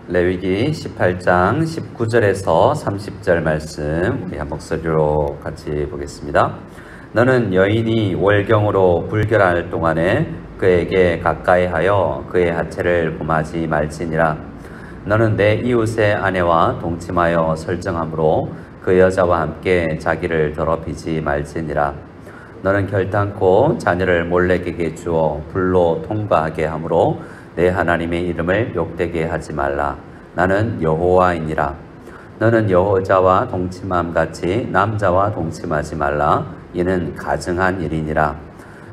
레위기 18장 19절에서 30절 말씀 우리 한 목소리로 같이 보겠습니다. 너는 여인이 월경으로 불결할 동안에 그에게 가까이하여 그의 하체를 범하지 말지니라. 너는 내 이웃의 아내와 동침하여 설정함으로 그 여자와 함께 자기를 더럽히지 말지니라. 너는 결단코 자녀를 몰래에게 주어 불로 통과하게 하므로 내 하나님의 이름을 욕되게 하지 말라. 나는 여호와이니라. 너는 여자와 동침함 같이 남자와 동침하지 말라. 이는 가증한 일이니라.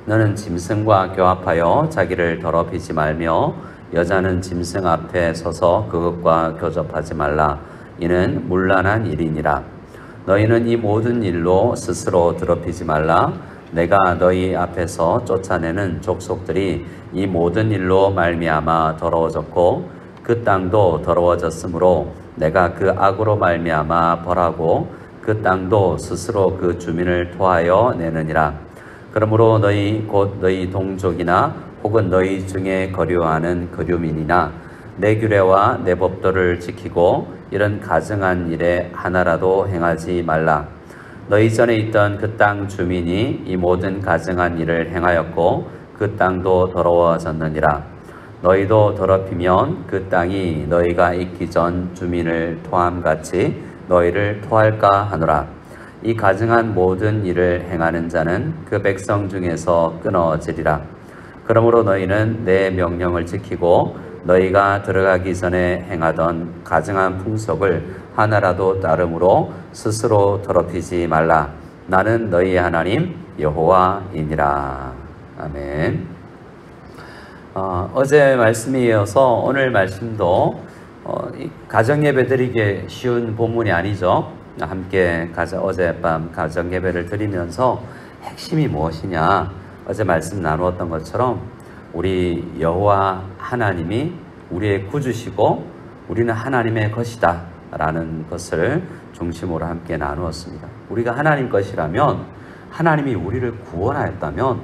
너는 짐승과 교합하여 자기를 더럽히지 말며 여자는 짐승 앞에 서서 그것과 교접하지 말라. 이는 문란한 일이니라. 너희는 이 모든 일로 스스로 더럽히지 말라. 내가 너희 앞에서 쫓아내는 족속들이 이 모든 일로 말미암아 더러워졌고 그 땅도 더러워졌으므로 내가 그 악으로 말미암아 벌하고 그 땅도 스스로 그 주민을 토하여 내느니라. 그러므로 너희 곧 너희 동족이나 혹은 너희 중에 거류하는 거류민이나 내 규례와 내 법도를 지키고 이런 가증한 일에 하나라도 행하지 말라. 너희 전에 있던 그 땅 주민이 이 모든 가증한 일을 행하였고 그 땅도 더러워졌느니라. 너희도 더럽히면 그 땅이 너희가 있기 전 주민을 토함같이 너희를 토할까 하노라. 이 가증한 모든 일을 행하는 자는 그 백성 중에서 끊어지리라. 그러므로 너희는 내 명령을 지키고 너희가 들어가기 전에 행하던 가증한 풍속을 하나라도 따름으로 스스로 더럽히지 말라. 나는 너희 하나님 여호와이니라. 아멘. 어제 말씀에 이어서 오늘 말씀도 가정예배 드리기 쉬운 본문이 아니죠. 함께 어젯밤 가정예배를 드리면서 핵심이 무엇이냐, 어제 말씀 나누었던 것처럼 우리 여호와 하나님이 우리의 구주시고 우리는 하나님의 것이다 라는 것을 중심으로 함께 나누었습니다. 우리가 하나님 것이라면, 하나님이 우리를 구원하였다면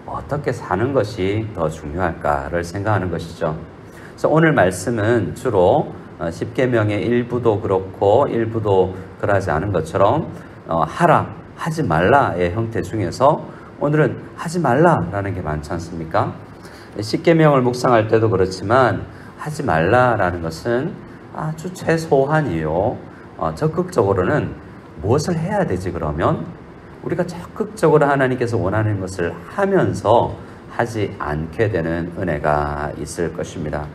어떻게 사는 것이 더 중요할까를 생각하는 것이죠. 그래서 오늘 말씀은 주로 십계명의 일부도 그렇고 일부도 그러지 않은 것처럼 하라, 하지 말라의 형태 중에서 오늘은 하지 말라라는 게 많지 않습니까? 십계명을 묵상할 때도 그렇지만 하지 말라라는 것은 아주 최소한이요. 적극적으로는 무엇을 해야 되지 그러면? 우리가 적극적으로 하나님께서 원하는 것을 하면서 하지 않게 되는 은혜가 있을 것입니다.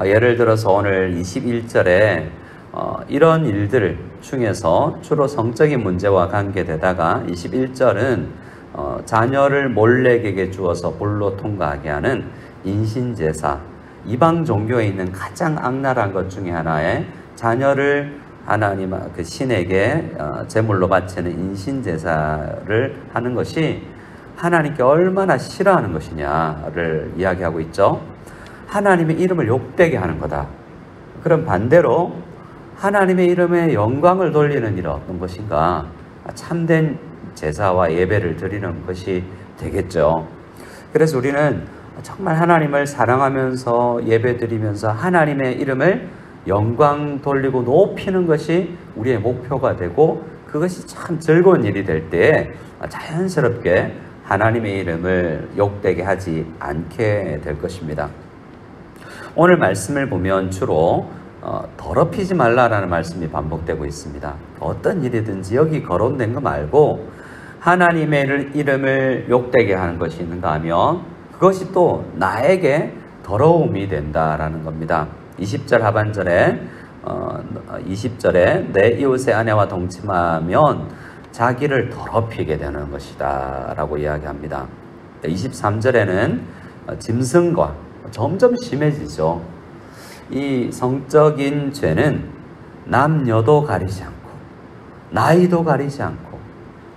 예를 들어서 오늘 21절에 이런 일들 중에서 주로 성적인 문제와 관계되다가 21절은 자녀를 몰래에게 주어서 불로 통과하게 하는 인신제사, 이방 종교에 있는 가장 악랄한 것 중에 하나에 자녀를 하나님 그 신에게 제물로 바치는 인신제사를 하는 것이 하나님께 얼마나 싫어하는 것이냐를 이야기하고 있죠. 하나님의 이름을 욕되게 하는 거다. 그럼 반대로 하나님의 이름에 영광을 돌리는 일은 어떤 것인가? 참된 제사와 예배를 드리는 것이 되겠죠. 그래서 우리는 정말 하나님을 사랑하면서 예배 드리면서 하나님의 이름을 영광 돌리고 높이는 것이 우리의 목표가 되고, 그것이 참 즐거운 일이 될 때 자연스럽게 하나님의 이름을 욕되게 하지 않게 될 것입니다. 오늘 말씀을 보면 주로 더럽히지 말라라는 말씀이 반복되고 있습니다. 어떤 일이든지 여기 거론된 거 말고 하나님의 이름을 욕되게 하는 것이 있는가 하면 그것이 또 나에게 더러움이 된다라는 겁니다. 20절 하반절에 20절에 내 이웃의 아내와 동침하면 자기를 더럽히게 되는 것이다 라고 이야기합니다. 23절에는 짐승과 점점 심해지죠. 이 성적인 죄는 남녀도 가리지 않고 나이도 가리지 않고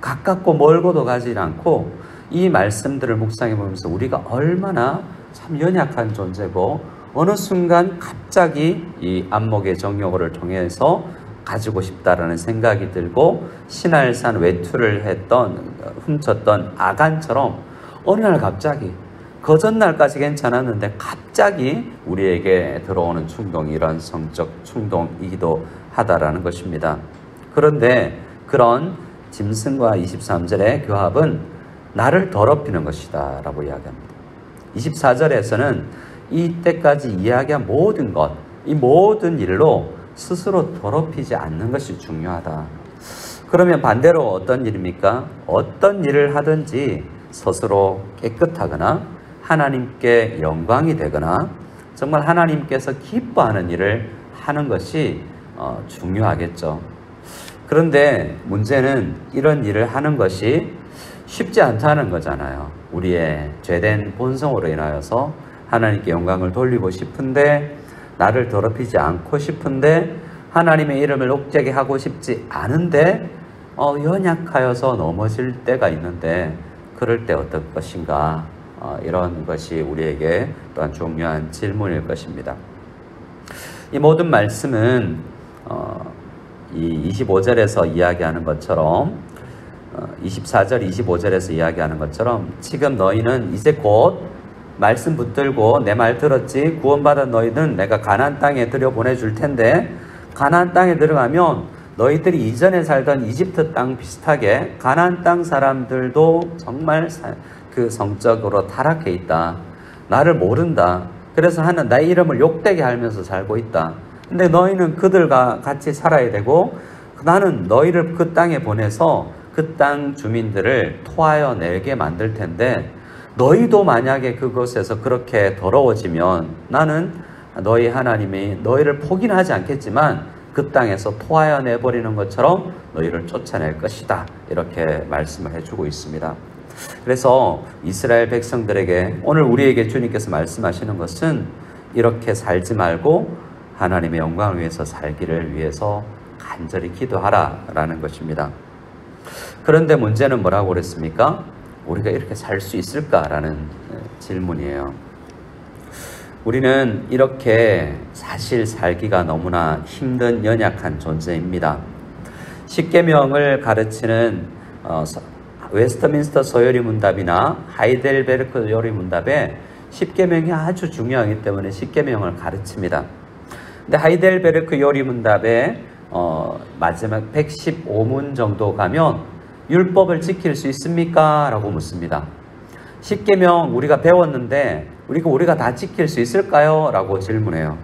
가깝고 멀고도 가지 않고, 이 말씀들을 묵상해 보면서 우리가 얼마나 참 연약한 존재고 어느 순간 갑자기 이 안목의 정욕을 통해서 가지고 싶다라는 생각이 들고 신할산 외투를 훔쳤던 아간처럼 어느 날 갑자기 그 전날까지 괜찮았는데 갑자기 우리에게 들어오는 충동이 이런 성적 충동이기도 하다라는 것입니다. 그런데 그런 짐승과 23절의 교합은 나를 더럽히는 것이다 라고 이야기합니다. 24절에서는 이때까지 이야기한 모든 것, 이 모든 일로 스스로 더럽히지 않는 것이 중요하다. 그러면 반대로 어떤 일입니까? 어떤 일을 하든지 스스로 깨끗하거나 하나님께 영광이 되거나 정말 하나님께서 기뻐하는 일을 하는 것이 중요하겠죠. 그런데 문제는 이런 일을 하는 것이 쉽지 않다는 거잖아요. 우리의 죄된 본성으로 인하여서 하나님께 영광을 돌리고 싶은데, 나를 더럽히지 않고 싶은데, 하나님의 이름을 높게 하고 싶지 않은데 연약하여서 넘어질 때가 있는데, 그럴 때 어떨 것인가? 이런 것이 우리에게 또한 중요한 질문일 것입니다. 이 모든 말씀은 이 25절에서 이야기하는 것처럼 24절 25절에서 이야기하는 것처럼 지금 너희는 이제 곧 말씀 붙들고 내 말 들었지? 구원받은 너희는 내가 가나안 땅에 들여보내줄 텐데, 가나안 땅에 들어가면 너희들이 이전에 살던 이집트 땅 비슷하게 가나안 땅 사람들도 정말 그 성적으로 타락해 있다. 나를 모른다. 그래서 하는 나의 이름을 욕되게 하면서 살고 있다. 근데 너희는 그들과 같이 살아야 되고, 나는 너희를 그 땅에 보내서 그 땅 주민들을 토하여 내게 만들 텐데, 너희도 만약에 그곳에서 그렇게 더러워지면 나는 너희 하나님이 너희를 포기는 하지 않겠지만 그 땅에서 토하여 내버리는 것처럼 너희를 쫓아낼 것이다. 이렇게 말씀을 해주고 있습니다. 그래서 이스라엘 백성들에게 오늘 우리에게 주님께서 말씀하시는 것은 이렇게 살지 말고 하나님의 영광을 위해서 살기를 위해서 간절히 기도하라 라는 것입니다. 그런데 문제는 뭐라고 그랬습니까? 우리가 이렇게 살 수 있을까라는 질문이에요. 우리는 이렇게 사실 살기가 너무나 힘든 연약한 존재입니다. 십계명을 가르치는 웨스트민스터 서열이 문답이나 하이델베르크 요리문답에 십계명이 아주 중요하기 때문에 십계명을 가르칩니다. 근데 하이델베르크 요리문답에 마지막 115문 정도 가면 율법을 지킬 수 있습니까? 라고 묻습니다. 십계명 우리가 배웠는데 우리가 다 지킬 수 있을까요? 라고 질문해요.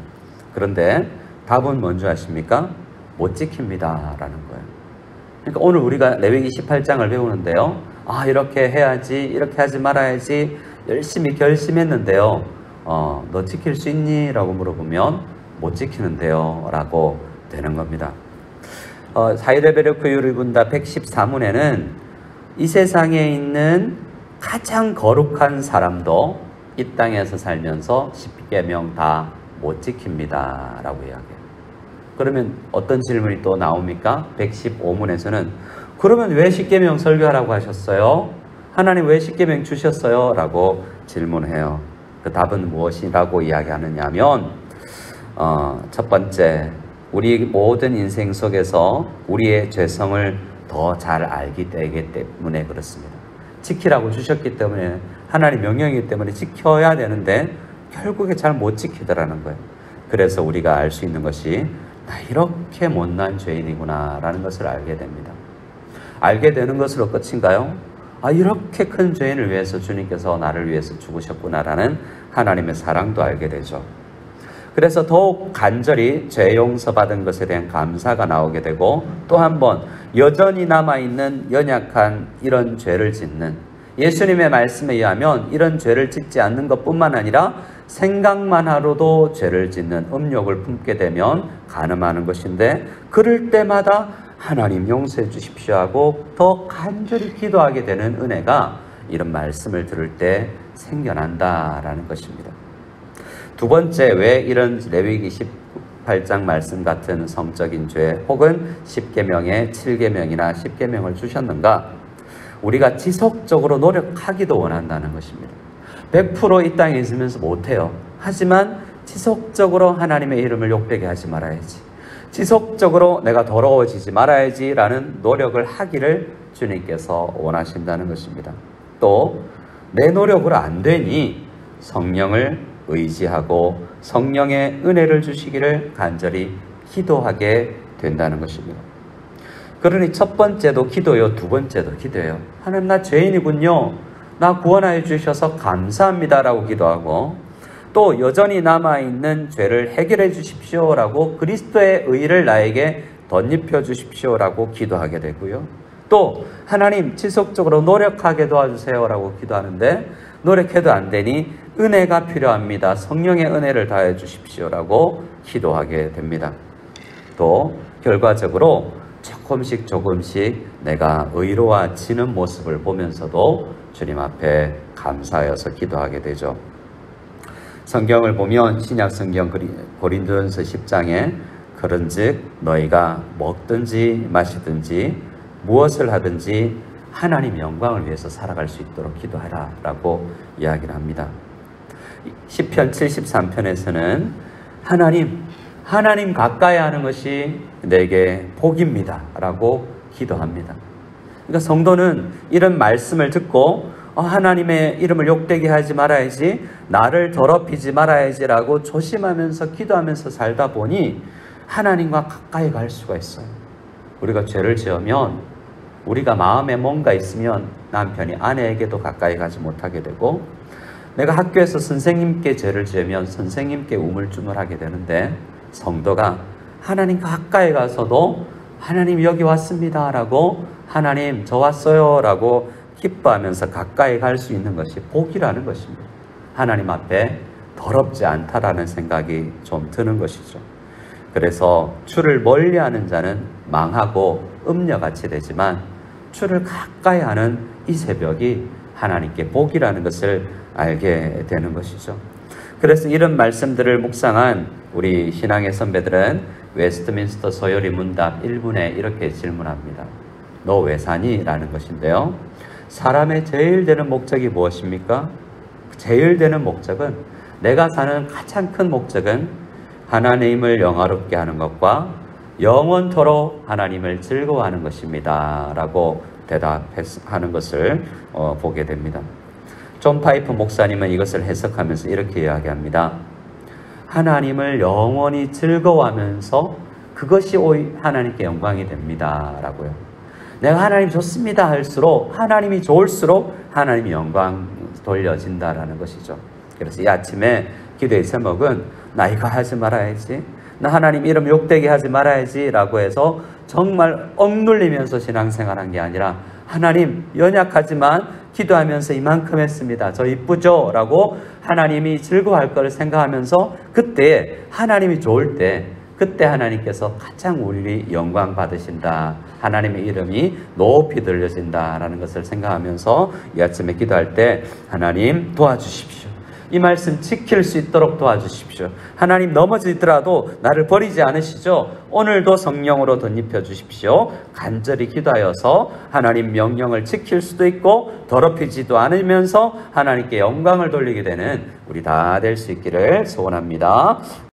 그런데 답은 뭔지 아십니까? 못 지킵니다 라는 거예요. 그러니까 오늘 우리가 레위기 18장을 배우는데요, 이렇게 해야지, 이렇게 하지 말아야지 열심히 결심했는데요, 너 지킬 수 있니? 라고 물어보면 못 지키는데요 라고 되는 겁니다. 하이델베르크 요리문답 114문에는 이 세상에 있는 가장 거룩한 사람도 이 땅에서 살면서 십계명 다 못 지킵니다 라고 이야기해요. 그러면 어떤 질문이 또 나옵니까? 115문에서는 그러면 왜 십계명 설교하라고 하셨어요? 하나님 왜 십계명 주셨어요? 라고 질문해요. 그 답은 무엇이라고 이야기하느냐 하면 첫 번째, 우리 모든 인생 속에서 우리의 죄성을 더 잘 알기 때문에 그렇습니다. 지키라고 주셨기 때문에, 하나님 명령이기 때문에 지켜야 되는데 결국에 잘 못 지키더라는 거예요. 그래서 우리가 알 수 있는 것이 나 이렇게 못난 죄인이구나 라는 것을 알게 됩니다. 알게 되는 것으로 끝인가요? 이렇게 큰 죄인을 위해서 주님께서 나를 위해서 죽으셨구나 라는 하나님의 사랑도 알게 되죠. 그래서 더욱 간절히 죄 용서받은 것에 대한 감사가 나오게 되고, 또 한 번 여전히 남아있는 연약한 이런 죄를 짓는, 예수님의 말씀에 의하면 이런 죄를 짓지 않는 것뿐만 아니라 생각만 하러도 죄를 짓는 음욕을 품게 되면 간음하는 것인데, 그럴 때마다 하나님 용서해 주십시오 하고 더 간절히 기도하게 되는 은혜가 이런 말씀을 들을 때 생겨난다라는 것입니다. 두 번째, 왜 이런 레위기 18장 말씀 같은 성적인 죄 혹은 10계명의 7계명이나 10계명을 주셨는가? 우리가 지속적으로 노력하기도 원한다는 것입니다. 100% 이 땅에 있으면서 못해요. 하지만 지속적으로 하나님의 이름을 욕되게 하지 말아야지, 지속적으로 내가 더러워지지 말아야지 라는 노력을 하기를 주님께서 원하신다는 것입니다. 또 내 노력으로 안 되니 성령을 의지하고 성령의 은혜를 주시기를 간절히 기도하게 된다는 것입니다. 그러니 첫 번째도 기도요, 두 번째도 기도예요. 하나님, 나 죄인이군요. 나 구원하여 주셔서 감사합니다라고 기도하고, 또 여전히 남아있는 죄를 해결해 주십시오라고 그리스도의 의를 나에게 덧입혀 주십시오라고 기도하게 되고요. 또 하나님, 지속적으로 노력하게 도와주세요라고 기도하는데 노력해도 안 되니 은혜가 필요합니다. 성령의 은혜를 다해 주십시오라고 기도하게 됩니다. 또 결과적으로 조금씩 내가 의로워지는 모습을 보면서도 주님 앞에 감사하여서 기도하게 되죠. 성경을 보면 신약 성경 고린도전서 10장에 그런즉 너희가 먹든지 마시든지 무엇을 하든지 하나님 영광을 위해서 살아갈 수 있도록 기도하라 라고 이야기를 합니다. 시편 73편에서는 하나님 가까이 하는 것이 내게 복입니다 라고 기도합니다. 그러니까 성도는 이런 말씀을 듣고 하나님의 이름을 욕되게 하지 말아야지, 나를 더럽히지 말아야지 라고 조심하면서 기도하면서 살다 보니 하나님과 가까이 갈 수가 있어요. 우리가 죄를 지으면, 우리가 마음에 뭔가 있으면 남편이 아내에게도 가까이 가지 못하게 되고, 내가 학교에서 선생님께 죄를 지으면 선생님께 우물쭈물하게 되는데, 성도가 하나님 가까이 가서도 하나님 여기 왔습니다 라고, 하나님 저 왔어요 라고 기뻐하면서 가까이 갈 수 있는 것이 복이라는 것입니다. 하나님 앞에 더럽지 않다라는 생각이 좀 드는 것이죠. 그래서 주를 멀리하는 자는 망하고 음녀같이 되지만 주를 가까이 하는 이 새벽이 하나님께 복이라는 것을 알게 되는 것이죠. 그래서 이런 말씀들을 묵상한 우리 신앙의 선배들은 웨스트민스터 서열이 문답 1분에 이렇게 질문합니다. 너 왜 사니? 라는 것인데요. 사람의 제일 되는 목적이 무엇입니까? 제일 되는 목적은, 내가 사는 가장 큰 목적은 하나님을 영화롭게 하는 것과 영원토록 하나님을 즐거워하는 것입니다 라고 대답하는 것을 보게 됩니다. 존 파이프 목사님은 이것을 해석하면서 이렇게 이야기합니다. 하나님을 영원히 즐거워하면서 그것이 하나님께 영광이 됩니다 라고요. 내가 하나님 좋습니다 할수록, 하나님이 좋을수록 하나님이 영광 돌려진다라는 것이죠. 그래서 이 아침에 기도의 제목은 나 이거 하지 말아야지, 나 하나님 이름 욕되게 하지 말아야지 라고 해서 정말 억눌리면서 신앙생활한 게 아니라, 하나님 연약하지만 기도하면서 이만큼 했습니다. 저 이쁘죠? 라고 하나님이 즐거워할 걸 생각하면서, 그때 하나님이 좋을 때 그때 하나님께서 가장 우리 영광 받으신다, 하나님의 이름이 높이 들려진다라는 것을 생각하면서 이 아침에 기도할 때 하나님 도와주십시오. 이 말씀 지킬 수 있도록 도와주십시오. 하나님 넘어지더라도 나를 버리지 않으시죠? 오늘도 성령으로 덧입혀 주십시오. 간절히 기도하여서 하나님 명령을 지킬 수도 있고 더럽히지도 않으면서 하나님께 영광을 돌리게 되는 우리 다 될 수 있기를 소원합니다.